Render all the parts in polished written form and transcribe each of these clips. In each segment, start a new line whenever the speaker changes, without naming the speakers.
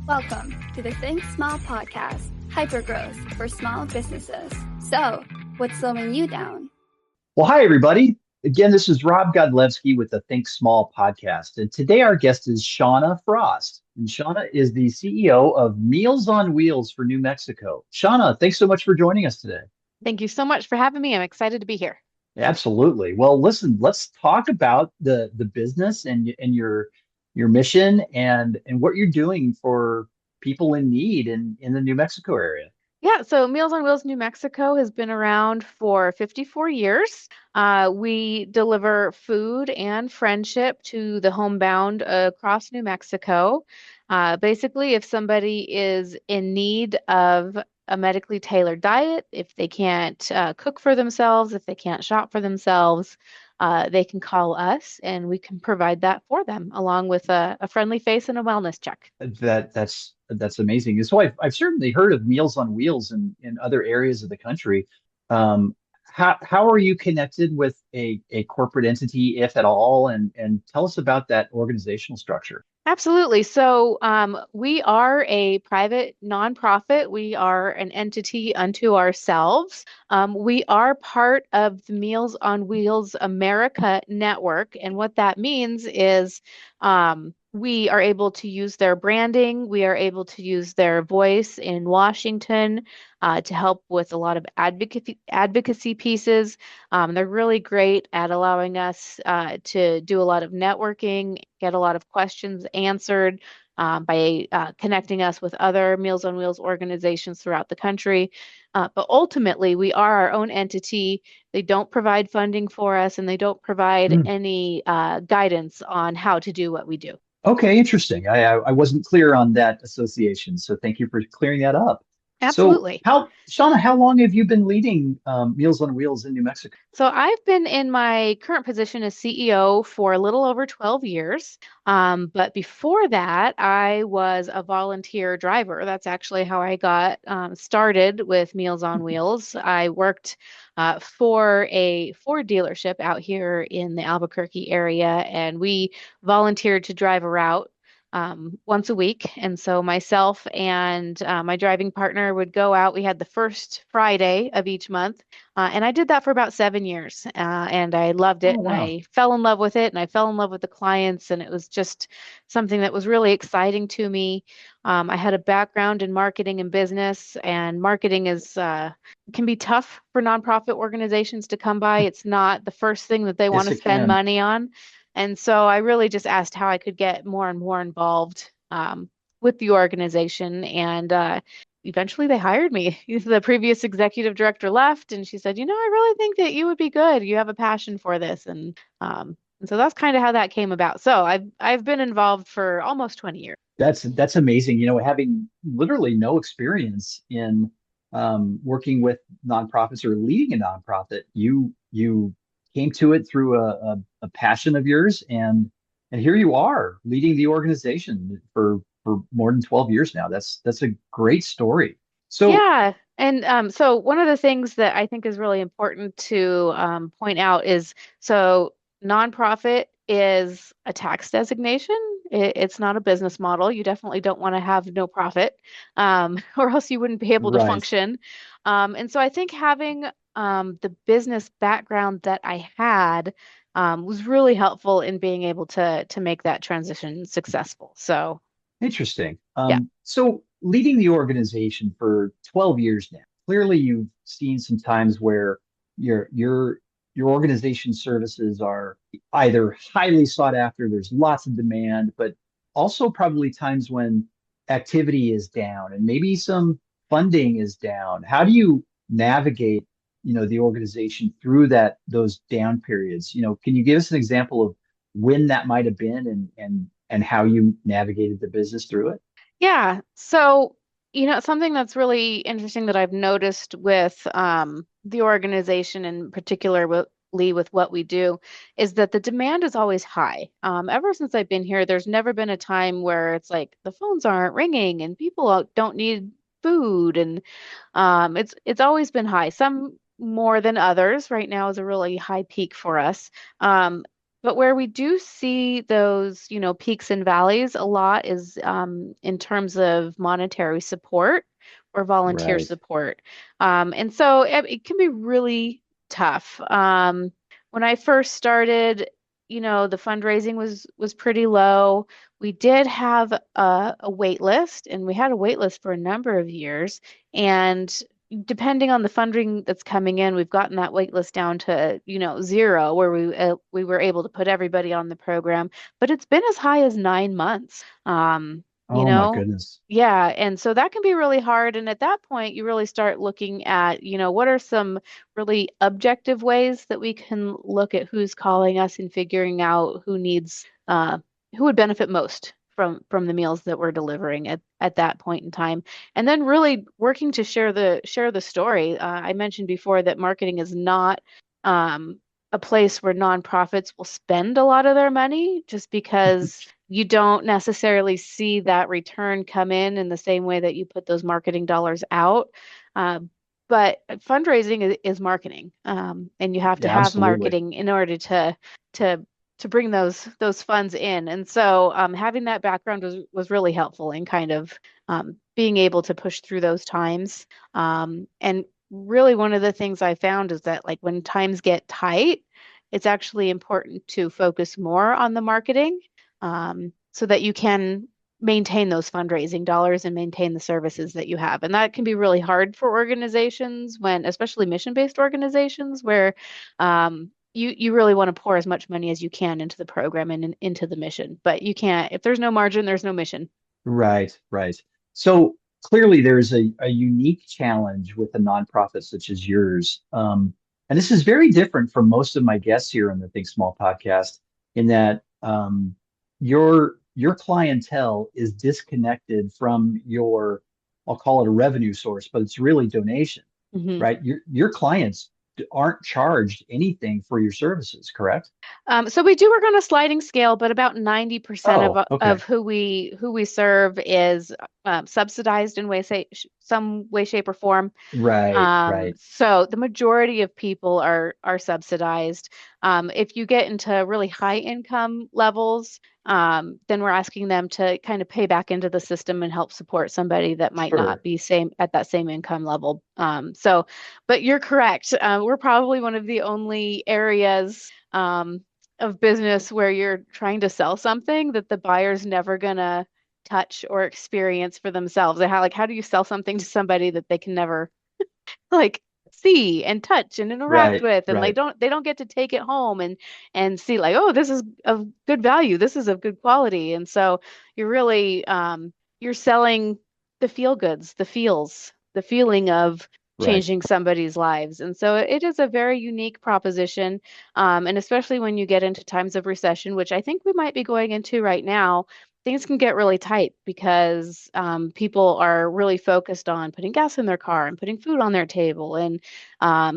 Welcome to the Think Small podcast, hypergrowth for small businesses. So, what's slowing you down?
Well, hi, everybody. Again, this is Rob Godlewski with the Think Small podcast. And today our guest is Shauna Frost. And Shauna is the CEO of Meals on Wheels for New Mexico. Shauna, thanks so much for joining us today.
Thank you so much for having me. I'm excited to be here.
Absolutely. Well, listen, let's talk about the business and your mission and what you're doing for people in need in the New Mexico area.
Yeah, so Meals on Wheels New Mexico has been around for 54 years. We deliver food and friendship to the homebound across New Mexico. Basically, if somebody is in need of a medically tailored diet, if they can't cook for themselves, if they can't shop for themselves, they can call us and we can provide that for them, along with a friendly face and a wellness check.
That's amazing. So I've certainly heard of Meals on Wheels in other areas of the country. How are you connected with a corporate entity, if at all? And tell us about that organizational structure.
Absolutely. So we are a private nonprofit. We are an entity unto ourselves. We are part of the Meals on Wheels America network. And what that means is we are able to use their branding. We are able to use their voice in Washington to help with a lot of advocacy pieces. They're really great at allowing us to do a lot of networking, get a lot of questions answered by connecting us with other Meals on Wheels organizations throughout the country. But ultimately, we are our own entity. They don't provide funding for us, and they don't provide
Hmm.
any guidance on how to do what we do.
Okay, interesting. I wasn't clear on that association, so thank you for clearing that up. So
Absolutely.
Shauna, how long have you been leading Meals on Wheels in New Mexico?
So I've been in my current position as CEO for a little over 12 years. But before that, I was a volunteer driver. That's actually how I got started with Meals on Wheels. I worked for a Ford dealership out here in the Albuquerque area, and we volunteered to drive a route once a week. And so myself and my driving partner would go out. We had the first Friday of each month. And I did that for about 7 years. And I loved
Oh,
it. And
wow.
I fell in love with it. And I fell in love with the clients. And it was just something that was really exciting to me. I had a background in marketing and business, and marketing is can be tough for nonprofit organizations to come by. It's not the first thing that they want
Yes,
to
it
spend
can.
money on. And so I really just asked how I could get more and more involved with the organization. And eventually they hired me. The previous executive director left, and she said, I really think that you would be good. You have a passion for this. And so that's kind of how that came about. So I've been involved for almost 20 years.
That's amazing. Having literally no experience in working with nonprofits or leading a nonprofit, you came to it through a passion of yours, and here you are leading the organization for more than 12 years now. That's a great story. So,
Yeah. And so one of the things that I think is really important to point out is so nonprofit is a tax designation. It's not a business model. You definitely don't want to have no profit, or else you wouldn't be able to
right.
function. And so I think having the business background that I had was really helpful in being able to make that transition successful. So
Interesting.
yeah.
So leading the organization for 12 years now, clearly you've seen some times where your your your organization services are either highly sought after, there's lots of demand, but also probably times when activity is down and maybe some funding is down. How do you navigate, the organization through those down periods? Can you give us an example of when that might have been and how you navigated the business through it?
Yeah. So, something that's really interesting that I've noticed with the organization in particular with what we do is that the demand is always high. Ever since I've been here, there's never been a time where it's like the phones aren't ringing and people don't need food, and it's always been high. Some more than others. Right now is a really high peak for us. Um, But where we do see those, peaks and valleys a lot is in terms of monetary support or volunteer
Right.
support. And so it can be really tough. When I first started, the fundraising was pretty low. We did have a wait list, and we had a wait list for a number of years. And depending on the funding that's coming in, we've gotten that wait list down to, zero, where we were able to put everybody on the program. But it's been as high as 9 months. You
Oh my
know,
goodness.
yeah, and so that can be really hard. And at that point, you really start looking at, what are some really objective ways that we can look at who's calling us and figuring out who would benefit most from the meals that we're delivering at that point in time, and then really working to share the story. I mentioned before that marketing is not a place where nonprofits will spend a lot of their money, just because you don't necessarily see that return come in the same way that you put those marketing dollars out. Uh, but fundraising is marketing, and you have to
Yeah,
have
absolutely.
marketing in order to to bring those funds in. And so having that background was really helpful in kind of being able to push through those times. And really, one of the things I found is that, like, when times get tight, it's actually important to focus more on the marketing, so that you can maintain those fundraising dollars and maintain the services that you have. And that can be really hard for organizations, especially mission-based organizations, where you really want to pour as much money as you can into the program and into the mission. But you can't, if there's no margin, there's no mission.
Right, right. So clearly there's a unique challenge with a nonprofit such as yours. And this is very different from most of my guests here on the Think Small podcast in that your clientele is disconnected from your, I'll call it a revenue source, but it's really donation,
Mhm.
right? Your clients aren't charged anything for your services, correct?
So we do work on a sliding scale, but about 90%
Oh,
of
okay.
who we serve is subsidized in some way, shape, or form.
Right, right.
So the majority of people are subsidized. If you get into really high income levels, then we're asking them to kind of pay back into the system and help support somebody that might not
Sure.
be same at that same income level. But you're correct. We're probably one of the only areas of business where you're trying to sell something that the buyer's never gonna touch or experience for themselves. How do you sell something to somebody that they can never like see and touch and interact
Right,
with, and they
right,
don't get to take it home and see, like, oh, this is of good value, this is of good quality. And so you're really you're selling the feel goods, the feeling of
right.
changing somebody's lives. And so it is a very unique proposition, and especially when you get into times of recession, which I think we might be going into right now. Things can get really tight because people are really focused on putting gas in their car and putting food on their table and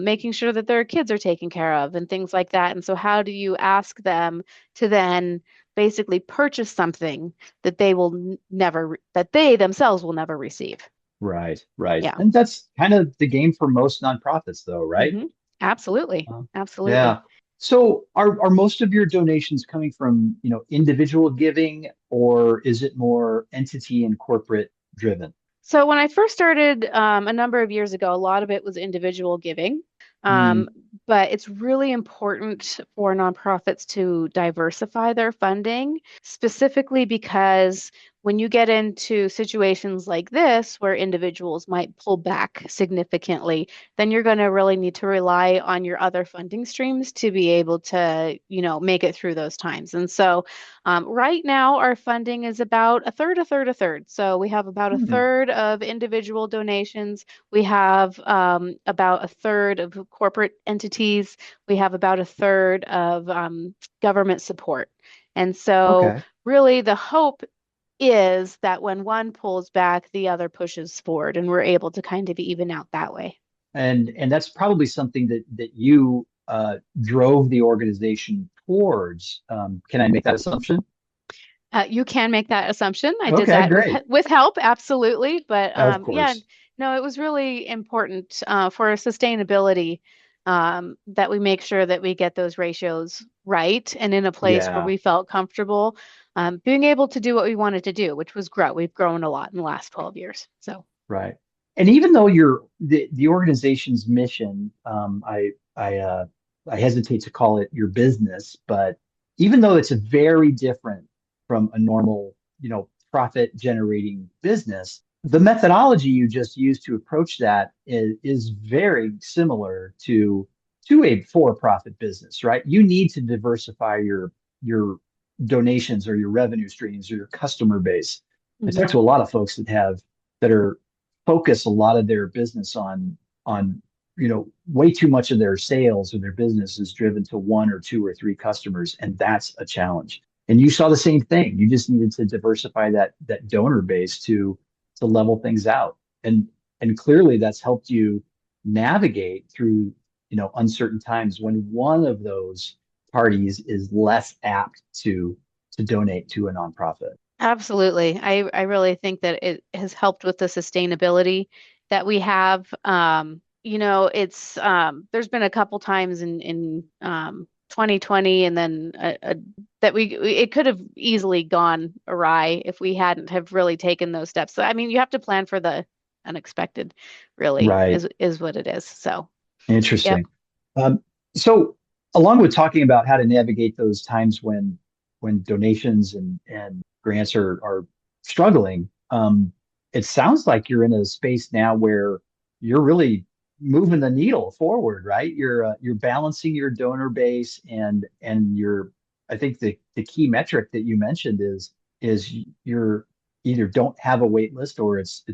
making sure that their kids are taken care of and things like that. And so, how do you ask them to then basically purchase something that that they themselves will never receive?
Right, right.
Yeah.
And that's kind of the game for most nonprofits, though, right?
Hmm. Absolutely.
Uh,
Absolutely.
yeah. So are most of your donations coming from, individual giving, or is it more entity and corporate driven?
So when I first started a number of years ago, a lot of it was individual giving.
Mm,
Um, but it's really important for nonprofits to diversify their funding, specifically because when you get into situations like this, where individuals might pull back significantly, then you're going to really need to rely on your other funding streams to be able to, make it through those times. And so right now, our funding is about a third, a third, a third. So we have about a
mm,
third of individual donations. We have about a third of corporate entities. We have about a third of government support. And so,
okay.
really, the hope is that when one pulls back, the other pushes forward, and we're able to kind of even out that way.
And that's probably something that you drove the organization towards. Can I make that assumption?
You can make that assumption. I did
Okay,
that
great.
with help, absolutely. But
Of
yeah,
course.
no, it was really important for sustainability. that we make sure that we get those ratios right and in a place where
Yeah,
we felt comfortable being able to do what we wanted to do, which was grow. We've grown a lot in the last 12 years. So,
right. And even though the organization's mission, I hesitate to call it your business, but even though it's a very different from a normal, profit generating business, the methodology you just used to approach that is very similar to a for-profit business, right? You need to diversify your donations or your revenue streams or your customer base. I talk
mhm.
to a lot of folks that are focus a lot of their business on way too much of their sales or their business is driven to one or two or three customers, and that's a challenge. And you saw the same thing. You just needed to diversify that donor base to level things out. And clearly that's helped you navigate through uncertain times when one of those parties is less apt to donate to a nonprofit.
Absolutely. I really think that it has helped with the sustainability that we have. It's there's been a couple times in 2020 and then that it could have easily gone awry if we hadn't have really taken those steps. So I mean, you have to plan for the unexpected, really,
Right.
is what it is. So, yep.
Interesting. Um, so along with talking about how to navigate those times when donations and grants are struggling, it sounds like you're in a space now where you're really moving the needle forward, right? You're balancing your donor base and I think the key metric that you mentioned is you're either don't have a wait list or it's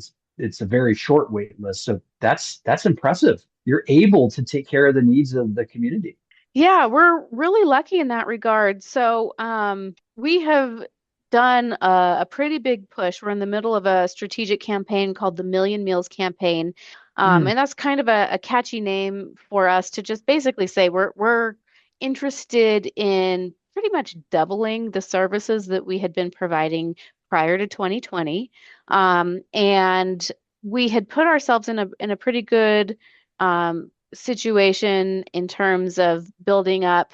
a very short wait list. So that's impressive. You're able to take care of the needs of the community.
Yeah, we're really lucky in that regard. So, we have done a pretty big push. We're in the middle of a strategic campaign called the Million Meals Campaign.
Mm,
And that's kind of a catchy name for us to just basically say we're interested in pretty much doubling the services that we had been providing prior to 2020. And we had put ourselves in a pretty good situation in terms of building up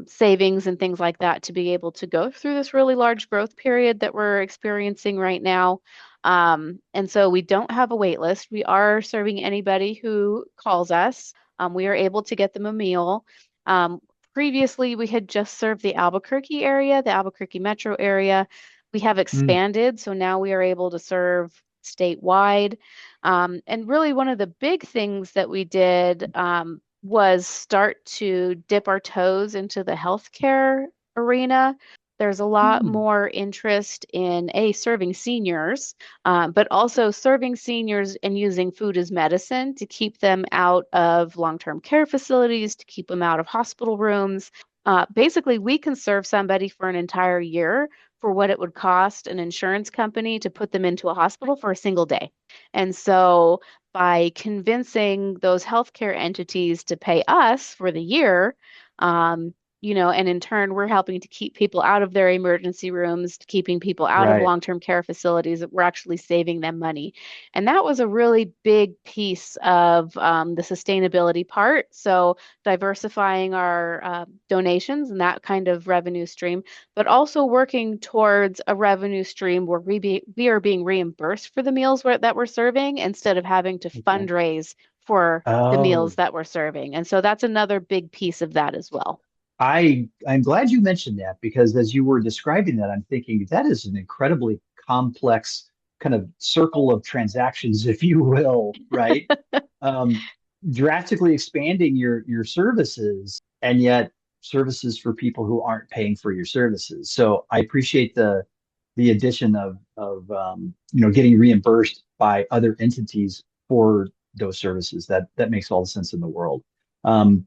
savings and things like that to be able to go through this really large growth period that we're experiencing right now. And so we don't have a wait list. We are serving anybody who calls us. We are able to get them a meal. Um, Previously, we had just served the Albuquerque area, the Albuquerque metro area. We have
mm,
expanded, so now we are able to serve statewide. And really, one of the big things that we did was start to dip our toes into the healthcare arena. There's a lot
mm.
more interest in serving seniors, but also serving seniors and using food as medicine to keep them out of long-term care facilities, to keep them out of hospital rooms. Basically, we can serve somebody for an entire year for what it would cost an insurance company to put them into a hospital for a single day. And so by convincing those healthcare entities to pay us for the year, and in turn, we're helping to keep people out of their emergency rooms, keeping people out of
Right.
long-term care facilities. We're actually saving them money. And that was a really big piece of the sustainability part. So diversifying our donations and that kind of revenue stream, but also working towards a revenue stream where we are being reimbursed for the meals that we're serving instead of having to
Okay.
fundraise for the meals
Oh,
that we're serving. And so that's another big piece of that as well.
I'm glad you mentioned that because as you were describing that, I'm thinking that is an incredibly complex kind of circle of transactions, if you will, right? Um, Drastically expanding your services and yet services for people who aren't paying for your services. So I appreciate the addition of getting reimbursed by other entities for those services. That makes all the sense in the world. And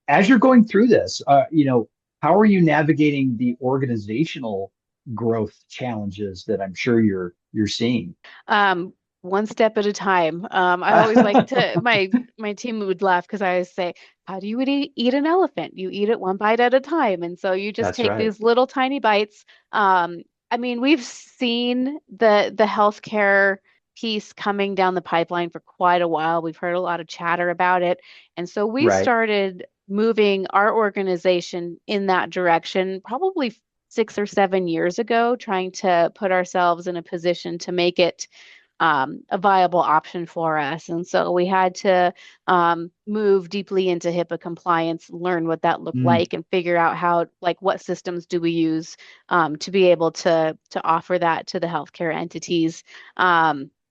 as you're going through this, how are you navigating the organizational growth challenges that I'm sure you're seeing?
Um, One step at a time. I always like to my team would laugh because I always say, "How do you eat an elephant? You eat it one bite at a time." And so you just
That's
take
right.
these little tiny bites. I mean, we've seen the healthcare piece coming down the pipeline for quite a while. We've heard a lot of chatter about it. And so we
Right.
started moving our organization in that direction probably 6 or 7 years ago, trying to put ourselves in a position to make it a viable option for us. And so we had to move deeply into HIPAA compliance, learn what that looked
Mm,
like, and figure out how, like, what systems do we use to be able to offer that to the healthcare entities.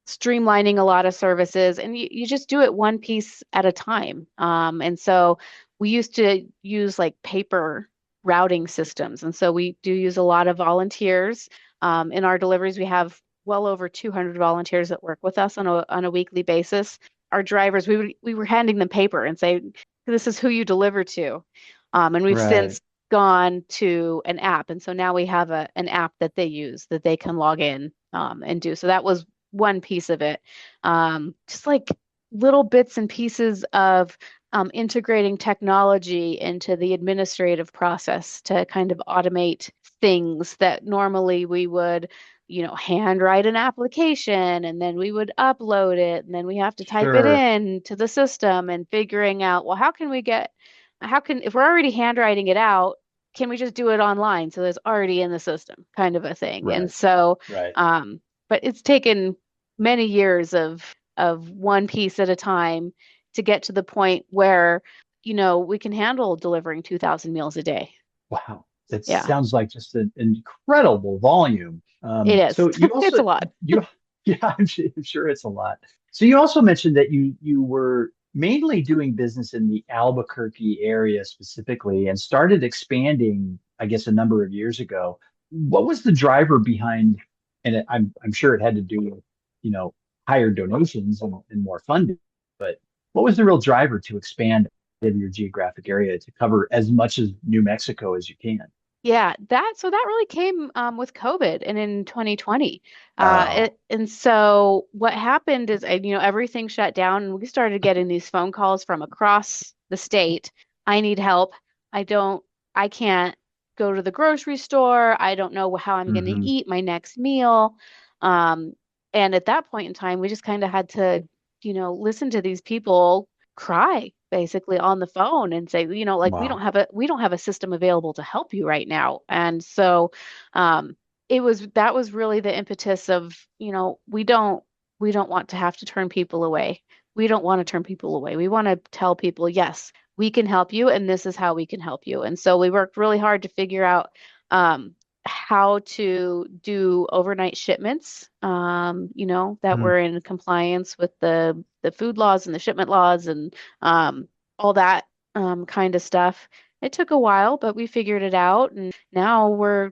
Streamlining a lot of services, and you just do it one piece at a time. And so we used to use like paper routing systems. And so we do use a lot of volunteers. In our deliveries, we have well over 200 volunteers that work with us on a weekly basis. Our drivers, we were handing them paper and say, "This is who you deliver to," and we've
right.
since gone to an app, and so now we have an app that they use that they can log in and do. So that was one piece of it. Just like little bits and pieces of integrating technology into the administrative process to kind of automate things that normally we would, handwrite an application and then we would upload it and then we have to type it
Sure.
in to the system and figuring out, well, if we're already handwriting it out, can we just do it online so it's already in the system kind of a thing? And
Right.
so,
Right.
but it's taken many years of one piece at a time to get to the point where, we can handle delivering 2,000 meals a day.
Wow. That
Yeah,
sounds like just an incredible volume.
it is.
So you
It's
also
a lot.
you yeah, I'm sure it's a lot. So you also mentioned that you were mainly doing business in the Albuquerque area specifically and started expanding, I guess, a number of years ago. What was the driver behind, and I'm sure it had to do with, you know, higher donations and more funding, but what was the real driver to expand of your geographic area to cover as much as New Mexico as you can?
Yeah, that really came with COVID and in 2020.
Oh.
And so what happened is, everything shut down and we started getting these phone calls from across the state. I need help. I don't, I can't go to the grocery store. I don't know how I'm going to
Hmm.
eat my next meal. Um, and at that point in time, we just kind of had to, listen to these people cry basically on the phone and say, like,
Wow.
we don't have a system available to help you right now. And so um that was really the impetus of, we don't want to have to turn people away. We don't want to turn people away. We want to tell people, yes, we can help you and this is how we can help you. And so we worked really hard to figure out um how to do overnight shipments, that
Mm.
were in compliance with the food laws and the shipment laws and all that kind of stuff. It took a while, but we figured it out, and now we're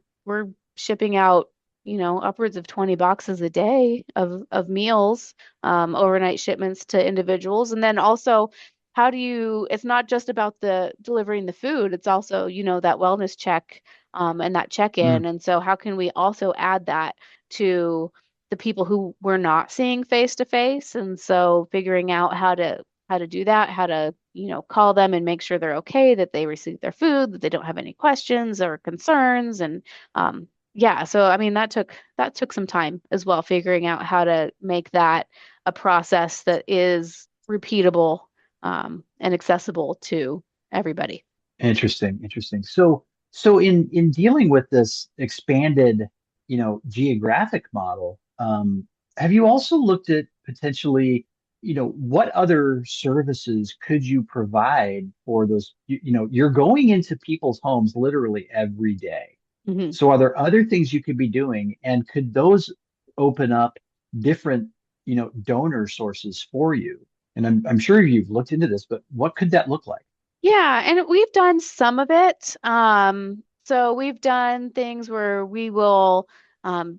shipping out, upwards of 20 boxes a day of meals, overnight shipments to individuals, and then also. It's not just about the delivering the food, it's also, that wellness check and that check-in.
Mm.
And so how can we also add that to the people who we're not seeing face to face? And so figuring out how to do that, how to, call them and make sure they're okay, that they receive their food, that they don't have any questions or concerns. And yeah, so I mean that took some time as well, figuring out how to make that a process that is repeatable and accessible to everybody.
Interesting, interesting. So in dealing with this expanded, geographic model, have you also looked at potentially, what other services could you provide for those, you're going into people's homes literally every day.
Mhm.
So are there other things you could be doing, and could those open up different, donor sources for you? And I'm sure you've looked into this, but what could that look like?
Yeah, and we've done some of it. So we've done things where we will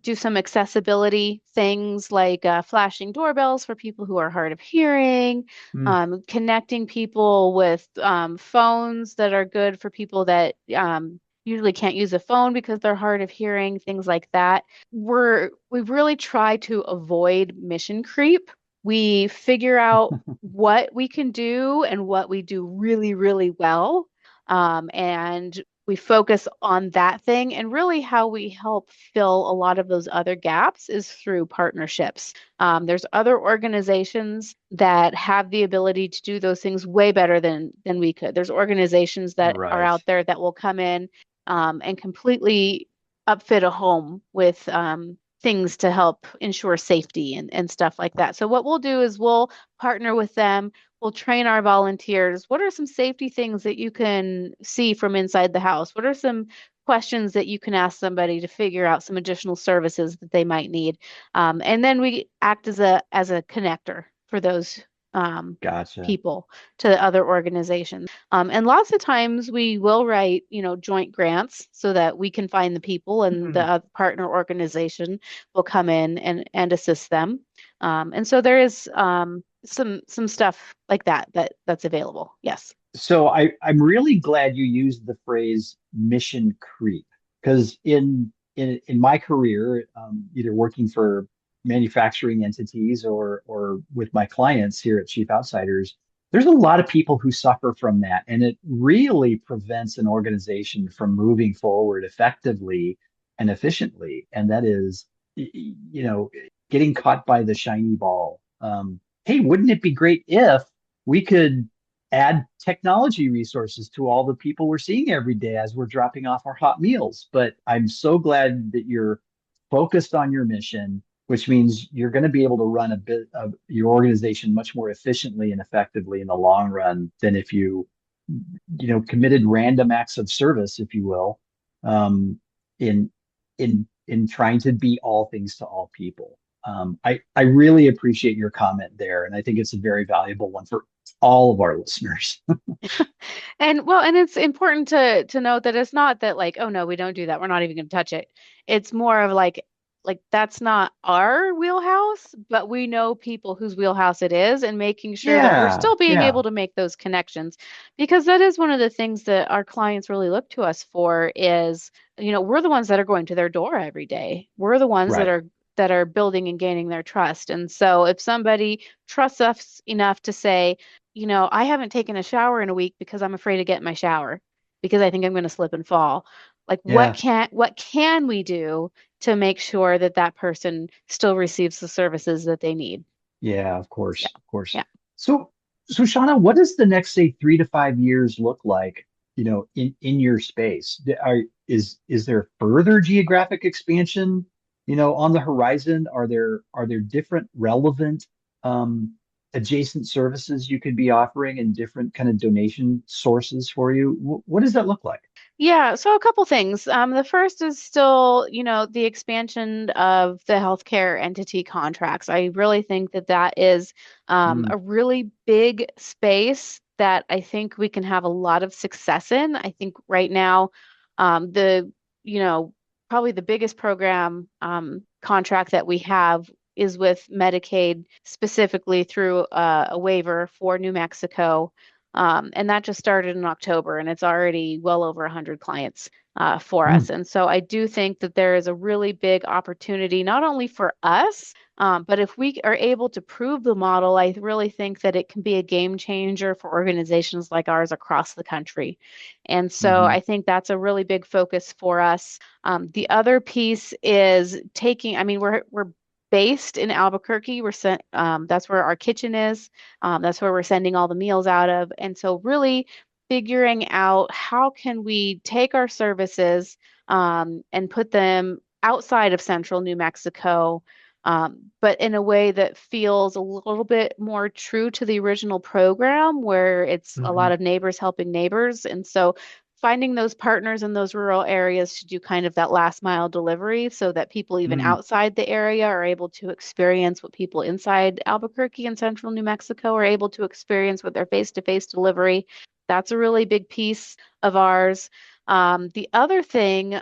do some accessibility things like flashing doorbells for people who are hard of hearing,
Mm.
connecting people with phones that are good for people that usually can't use a phone because they're hard of hearing, things like that. We've really tried to avoid mission creep. We figure out what we can do and what we do really, really well. And we focus on that thing. And really, how we help fill a lot of those other gaps is through partnerships. There's other organizations that have the ability to do those things way better than we could. There's organizations that are
Right.
out there that will come in and completely upfit a home with things to help ensure safety and stuff like that. So what we'll do is we'll partner with them. We'll train our volunteers. What are some safety things that you can see from inside the house? What are some questions that you can ask somebody to figure out some additional services that they might need? And then we act as a connector for those
Gotcha.
people to other organizations. And lots of times we will write, joint grants so that we can find the people and the
Mhm.
partner organization will come in and assist them. And so there is some stuff like that's available. Yes.
So I'm really glad you used the phrase mission creep because in my career, either working for manufacturing entities or with my clients here at Chief Outsiders, there's a lot of people who suffer from that, and it really prevents an organization from moving forward effectively and efficiently. And that is, you know, getting caught by the shiny ball. Hey, wouldn't it be great if we could add technology resources to all the people we're seeing every day as we're dropping off our hot meals? But I'm so glad that you're focused on your mission, which means you're going to be able to run a bit of your organization much more efficiently and effectively in the long run than if committed random acts of service, if you will, um, in in trying to be all things to all people. I really appreciate your comment there, and I think it's a very valuable one for all of our listeners.
And it's important to note that it's not that like, oh no, we don't do that. We're not even going to touch it. It's more of like that's not our wheelhouse, but we know people whose wheelhouse it is and making sure that we're
Yeah,
still being
yeah,
able to make those connections because that is one of the things that our clients really look to us for is, we're the ones that are going to their door every day. We're the ones
right.
that are building and gaining their trust. And so if somebody trusts us enough to say, I haven't taken a shower in a week because I'm afraid to get in my shower because I think I'm going to slip and fall. Like
Yeah,
what can we do to make sure that that person still receives the services that they need?
yeah, of
Yeah.
course, of course.
Yeah.
So, so Shauna, what does the next, say, 3 to 5 years look like, in your space? Is there further geographic expansion, on the horizon? Are there different relevant adjacent services you could be offering and different kind of donation sources for you? What does that look like?
Yeah, so a couple things. The first is still, the expansion of the healthcare entity contracts. I really think that that is
Mm,
a really big space that I think we can have a lot of success in. I think right now, the, you know, probably the biggest program contract that we have is with Medicaid, specifically through a waiver for New Mexico. And that just started in October, and it's already well over 100 clients for us.
mm,
And so I do think that there is a really big opportunity, not only for us, but if we are able to prove the model, I really think that it can be a game changer for organizations like ours across the country. And so
mhm,
I think that's a really big focus for us. The other piece is taking, I mean, we're based in Albuquerque. That's where our kitchen is. That's where we're sending all the meals out of. And so really figuring out how can we take our services and put them outside of central New Mexico, but in a way that feels a little bit more true to the original program, where it's a lot
mhm,
of neighbors helping neighbors. And so finding those partners in those rural areas to do kind of that last mile delivery so that people even
mm,
outside the area are able to experience what people inside Albuquerque and central New Mexico are able to experience with their face-to-face delivery. That's a really big piece of ours. The other thing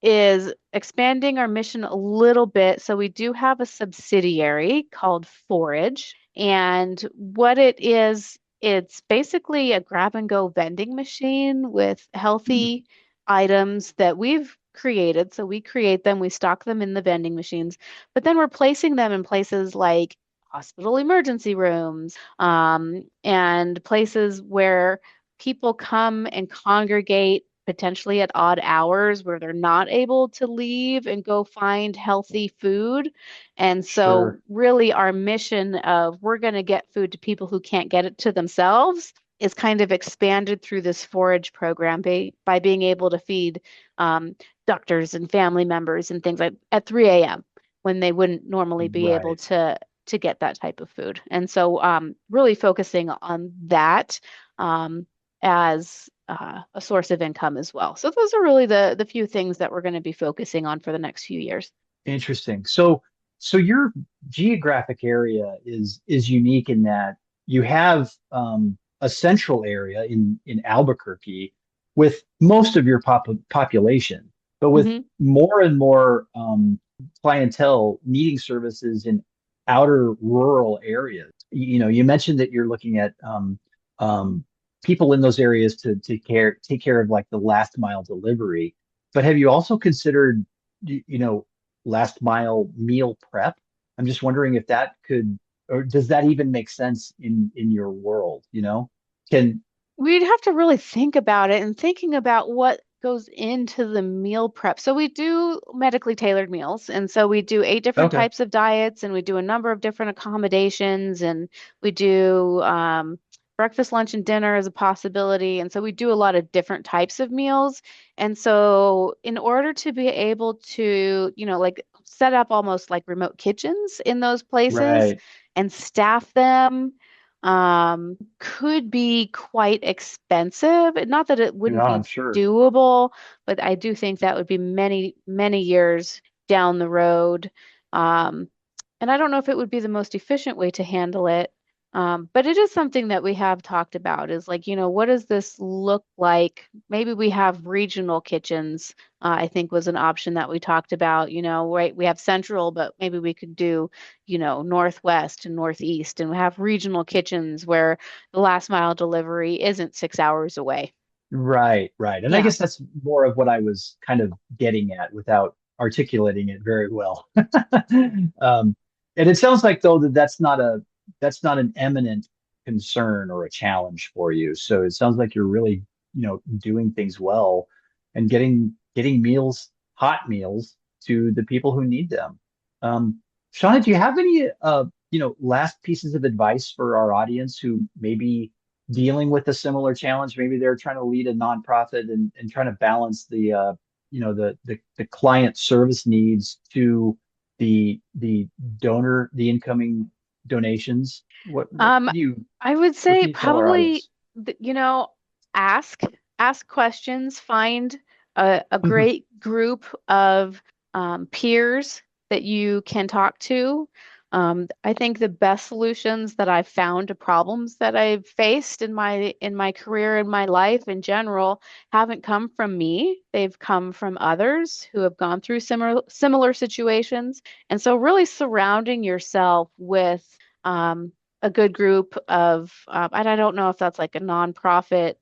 is expanding our mission a little bit. So we do have a subsidiary called Forage. And what it is, it's basically a grab and go vending machine with
mm,
healthy items that we've created. So we create them, we stock them in the vending machines, but then we're placing them in places like hospital emergency rooms, and places where people come and congregate potentially at odd hours where they're not able to leave and go find healthy food. And so
Sure.
really our mission of we're going to get food to people who can't get it to themselves is kind of expanded through this forage program by being able to feed doctors and family members and things like at 3 a.m. when they wouldn't normally be able
Right.
to get that type of food. And so really focusing on that as a source of income as well. So those are really the few things that we're going to be focusing on for the next few years.
Interesting. So your geographic area is unique in that you have a central area in Albuquerque with most of your population, but with
Hmm.
more and more clientele needing services in outer rural areas. You mentioned that you're looking at um, people in those areas to take care of like the last mile delivery. But have you also considered, last mile meal prep? I'm just wondering if that could, or does that even make sense in your world, Can
We'd have to really think about it and thinking about what goes into the meal prep. So we do medically tailored meals. And so we do 8 different
Okay.
types of diets and we do a number of different accommodations and we do breakfast, lunch, and dinner as a possibility. And so we do a lot of different types of meals. And so in order to be able to, like set up almost like remote kitchens in those places
Right.
and staff them could be quite expensive. Not that it wouldn't
Yeah, I'm
be
sure.
doable, but I do think that would be many, many years down the road. Um, and I don't know if it would be the most efficient way to handle it. But it is something that we have talked about is like, what does this look like? Maybe we have regional kitchens, I think was an option that we talked about, right? We have central, but maybe we could do northwest and northeast and have regional kitchens where the last mile delivery isn't 6 hours away.
Right, right. And I
Yeah.
guess that's more of what I was kind of getting at without articulating it very well. And it sounds like though that that's not an eminent concern or a challenge for you. So it sounds like you're really, doing things well and getting hot meals to the people who need them. Shauna, do you have any last pieces of advice for our audience who maybe dealing with a similar challenge? Maybe they're trying to lead a nonprofit and trying to balance the client service needs to the the incoming donations.
Um, I would
What
say
can you tell our
probably,
audience?
ask questions, find a great group of peers that you can talk to. I think the best solutions that I've found to problems that I've faced in my career, in my life in general, haven't come from me. They've come from others who have gone through similar situations. And so really surrounding yourself with a good group of, and I don't know if that's like a nonprofit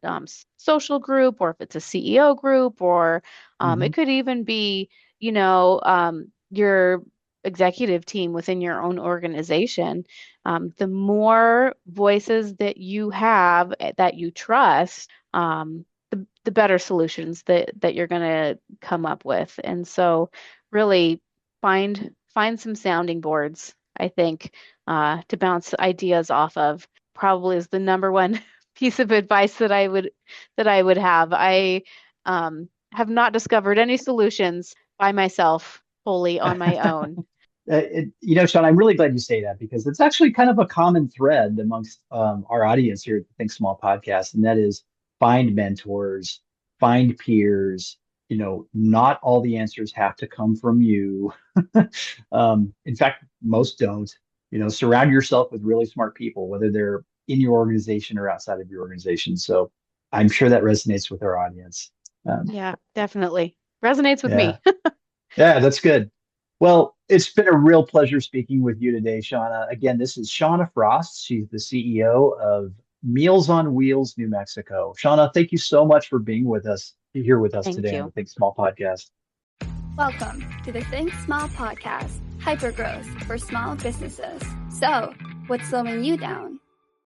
social group or if it's a CEO group or
Hmm.
it could even be, your executive team within your own organization. The more voices that you have that you trust, the better solutions that you're going to come up with. And so really find some sounding boards, I think to bounce ideas off of probably is the number one piece of advice that I would have. I have not discovered any solutions by myself wholly on my own.
Sean, I'm really glad you say that because it's actually kind of a common thread amongst our audience here at the Think Small podcast, and that is find mentors, find peers. Not all the answers have to come from you. In fact, most don't. Surround yourself with really smart people, whether they're in your organization or outside of your organization. So I'm sure that resonates with our audience. Um,
Yeah, definitely. Resonates with
yeah.
me.
Yeah, that's good. Well, it's been a real pleasure speaking with you today, Shauna. Again, this is Shauna Frost. She's the CEO of Meals on Wheels, New Mexico. Shauna, thank you so much for being here with us
Thank
today on the
you.
Think Small podcast.
Welcome to the Think Small podcast, hypergrowth for small businesses. So, what's slowing you down?